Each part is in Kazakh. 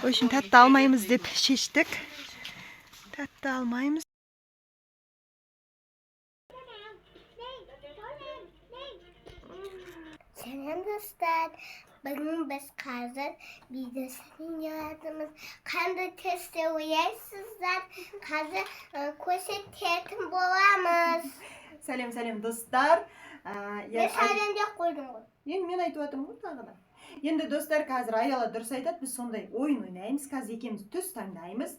Oyun tatlı almayımız deyip şiştik. Tatlı almayımız. Selam dostlar. Bugün biz hazır videosunu yaratımız. Kandı testi uyarsızlar. Hazır koşu teyatim bolamız. Selam dostlar. Ne selam diye koydum. Men aytып атам ғой тағы да. Енді достар, қазір Аяла дұрыс айтады, біз сондай ойын ойнаймыз. Қазір екеуміз түс таңдаймыз.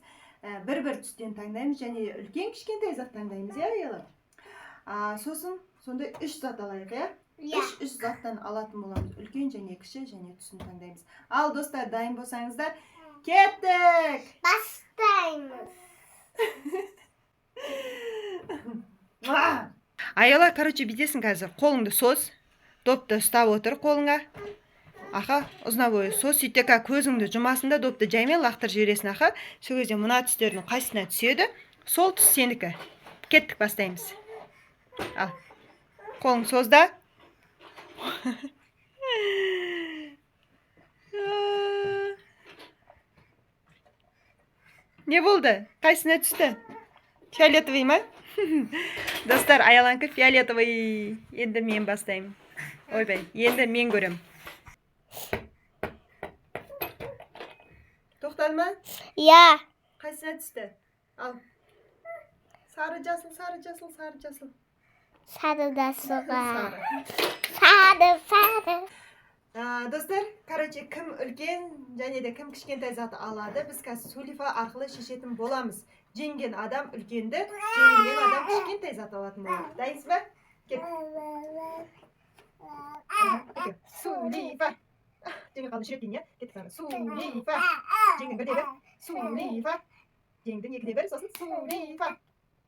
Бір түстен таңдаймыз және үлкен кішкентай зат таңдаймыз, иә Аяла? Сосын сондай 3 зат алайық, иә? 3 заттан алатын боламыз. Үлкен және кіші және түсін таңдаймыз. Ал достар, дайын болсаңыздар, кеттік! Бастаймыз. Аяла, короче, бүйтесің қазір. Қолыңды соз. Допты ұстап отыр қолыңа. Аха, ұзынабойы соз. Сөйтіп көзіңді жұмасын да допты жаймен лақтырып жібересің, аха. Сол кезде мына түстердің қайсысына түседі? Сол түс сенікі. Кеттік, бастаймыз. Ал. Қолың созда. Не болды? Қайсысына түсті? Фиолетовый ма? Достар, Аяланкі фиолетовый. Енді мен бастаймын. Ойбай, енді мен көрем. Тоқтады ма? Я. Қайсысына түсті? Ал. Сары жасыл, сары жасыл, сары жасыл. Сары да суға. Сары. Достар, короче, кім үлкен және де кім кішкентай заты алады, біз қазір сулифа арқылы шешетін боламыз. Жеңген адам үлкенді, жеңілген адам кішкентай зат алатын болады. Дайынсыз ба? Кет. Сулифа. Жеңген қалды жүректен, иә? Кеттік ары. Сулифа. Жеңдің бірдегі. Сулифа. Жеңдің екідегі. Сосын сулифа.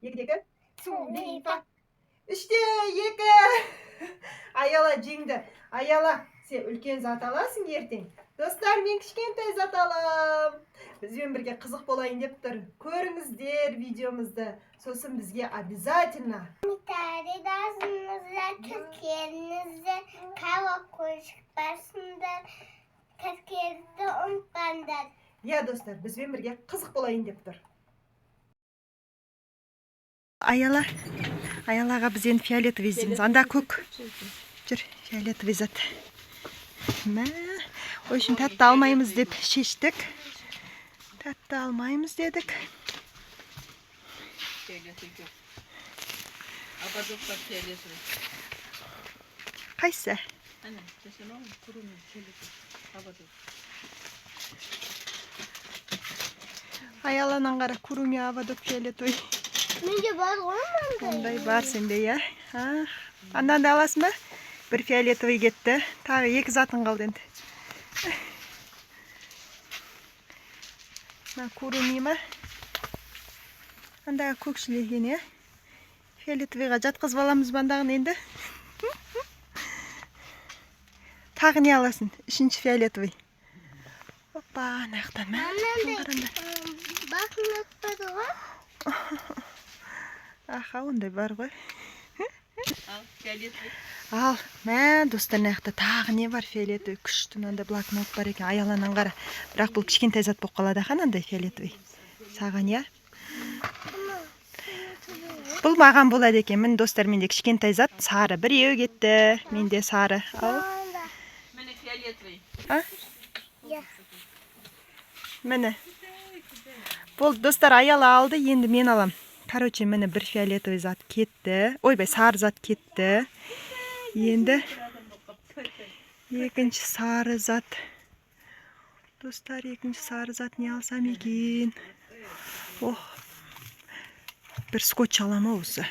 Екідегі. Сулифа. Үште екі. Аяла жеңді. Аяла, сен үлкен зат аласың ертең. Достар, мен кішкентай зат алам. Бізбен бірге қызық болайын деп тұр. Көріңіздер видеомызды. Сосын бізге обязательно Комментарийдасыңыздар, Türkiye'nizde kava konuşmasında Türkiye'de unutmayınlar. Я, достар, бізбен бірге қызық болайын деп тұр. Аялаға біз енді фиолетовый іздейміз. Анда көк. Жүр, фиолетовый зат. Ойшын тәтті алмаймыз деп шештік. Тәтті алмаймыз дедік. Қайсы? Аяланан қара куруми авадок фиолетовый. Менде бар ғой мынандай. Ондай бар сенде, иә? Андан да аласың ба? Бір фиолетовый кетті. Тағы екі затын қалды енді. Куруми ма? Андағы көкшілеген, иә? Фиолетовыйға жатқызып аламыз бандағын енді. Тағы не аласың? Үшінші фиолетовый. Опа, нақтан ма? Bakın ötmedi var. Аха, ондай бар ғой. Ал, фиолетовый. Ал, мә, достар, нақта тағы не бар фиолетовый? Күшті, мынандай блокнот бар екен, Аяланан қара. Бірақ бұл кішкентай зат болып қалады, қандай фиолетовый. Саған, я? Бұл маған болады екен. Мін достар, менде кішкентай зат сары. Біреу кетті, менде сары. Ал. Міне фиолетовый. Міне. Бұл достар, Аяла алды, енді мен алам. Короче, міне бір фиолетовый зат кетті. Ойбай, сары зат кетті. Енді екінші сары зат. Достар, екінші сары зат не алсам екен? Бір скотч алам осы.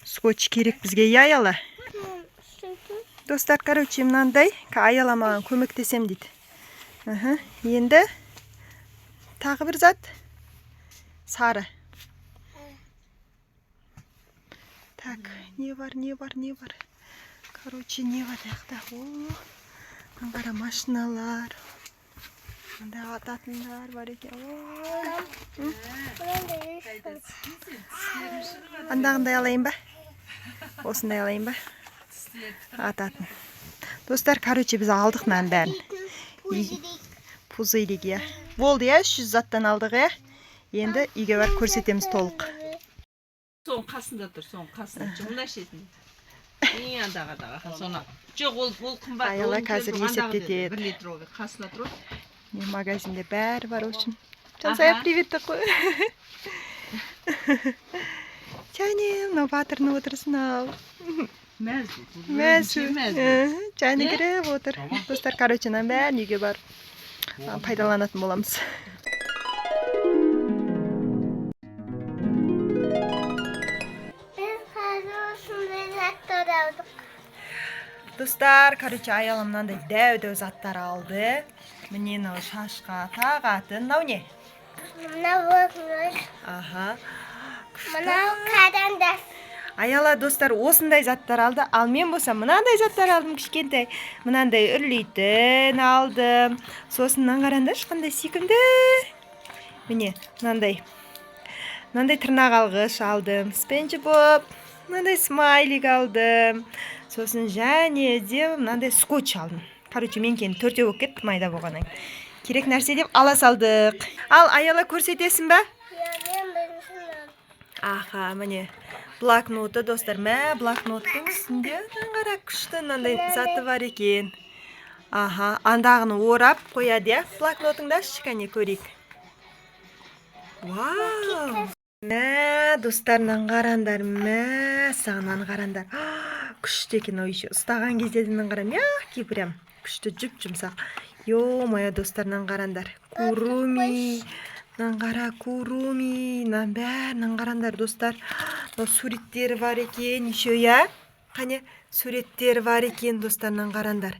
Скотч керек бізге, Аяла. Достар, короче, мынандай. Аяла маған көмектесем дейді. Енді тағы бір зат. Сары. Так, не бар? Короче, не бар яқта? Аңғара машиналар. Анда ататындар бар екен. Андағындай алайын ба? Осындай алайын ба? Ататын. Достар, короче, біз алдық мән бәрін. Пузырик, иә. Болды, иә, 300 заттан алдық, иә. Енді үйге барып көрсетеміз толық. Соң қасында тұр, соң қасында. Жұмына шетінде. Ең андағы. Соны. Жоқ, ол қымбат. Аяла қазір есептетеді. 1 литр ол қасында тұр. Магазинде бәрі бар үшін. Жансая, привет такой. Және, мынау батырны отырсын ау. Мәзу. Және кіріп отыр. Достар, короче, бәрін үйге барып пайдаланатын боламыз. Достар, короче, Аяла мынандай дәу заттар алды. Міне мынау шашқа тағатын. Мынау не? Мынау өкініш. Аха. Мынау қарандас. Аяла, достар, осындай заттар алды. Ал мен болсам мынандай заттар алдым, кішкентай. Мынандай үрлейтін алдым. Сосын қараңдаршы, қандай сүйкімді. Міне, мынандай тырнақ алғыш алдым. Спенчі Боб. Мынандай смайлик алдым. Сосын және де мынандай скотч алдым. Короче, мен кейін 4 болып кетті майда болғаннан. Керек нәрсе деп ала салдық. Ал Аяла көрсетесің ба? Аха, міне. Блокноты, достар, блокноттың үстінде қара күшті мынандай заты бар екен. Аха, андағыны орап қояды, иә? Блокнотыңда шыққане көрейік. Вау! Достар, қарандар, сағынан қарандар. Күшті екен ой еще. Ұстаған кездерден қарам, яқи прям күшті жүп жұмсақ. Ё-моё, достар, қарандар. Куруми. Қара куруми, бәрінің қарандар, достар. Суреттері бар екен, еще, я? Қане, суреттері бар екен, достарынан қарандар.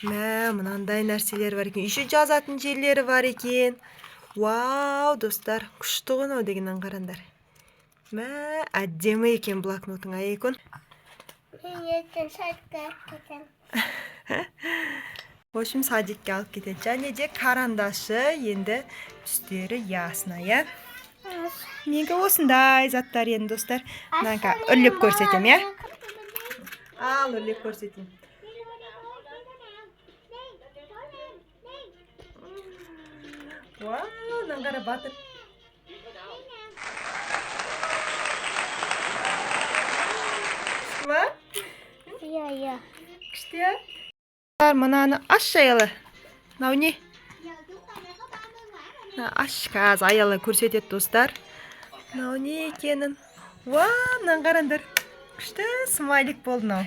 Мынандай нәрселер бар екен. Еще жазатын жерлері бар екен. Вау, достар, күшті ғын дегеннен қарандар. Әдемі екен блокнотың, айекон. Мен ертең садикке кетем. В общем, садикке алып кетеді. Және де карандашы енді түстері ясына, я? Неге осындай заттар енді, достар? Мынанқа үрлеп көрсетем, я? Ал, үрлеп көрсетем. Вау, наңғара батыр. Ма? Иә. Күшті, я? Мынаны аш Аяла. Мынау не? Аш қазір Аяла көрсетеді, достар. Мынау не екенін? Вау, мынаны қараңдар. Күшті смайлик болды мынау.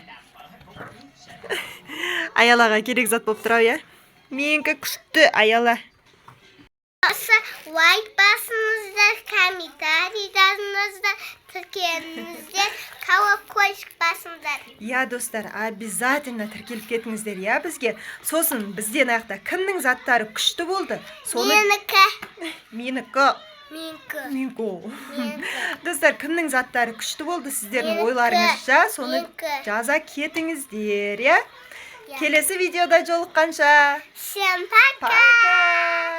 Аялаға керек зат болып тұр, я? Менікі күшті, Аяла. Лайк басыңыздар, комментарий жазыңыздар, тіркеліңіздер, колокольчик басыңыздар. Я, достар, обязательно тіркеліп кетіңіздер, я, бізге. Сосын бізден аяқта кімнің заттары күшті болды? Менікі. Достар, кімнің заттары күшті болды сіздердің ойларыңызша, соны жаза кетіңіздер, я? Келесі видеода жолыққанша. Всем пока! Пока!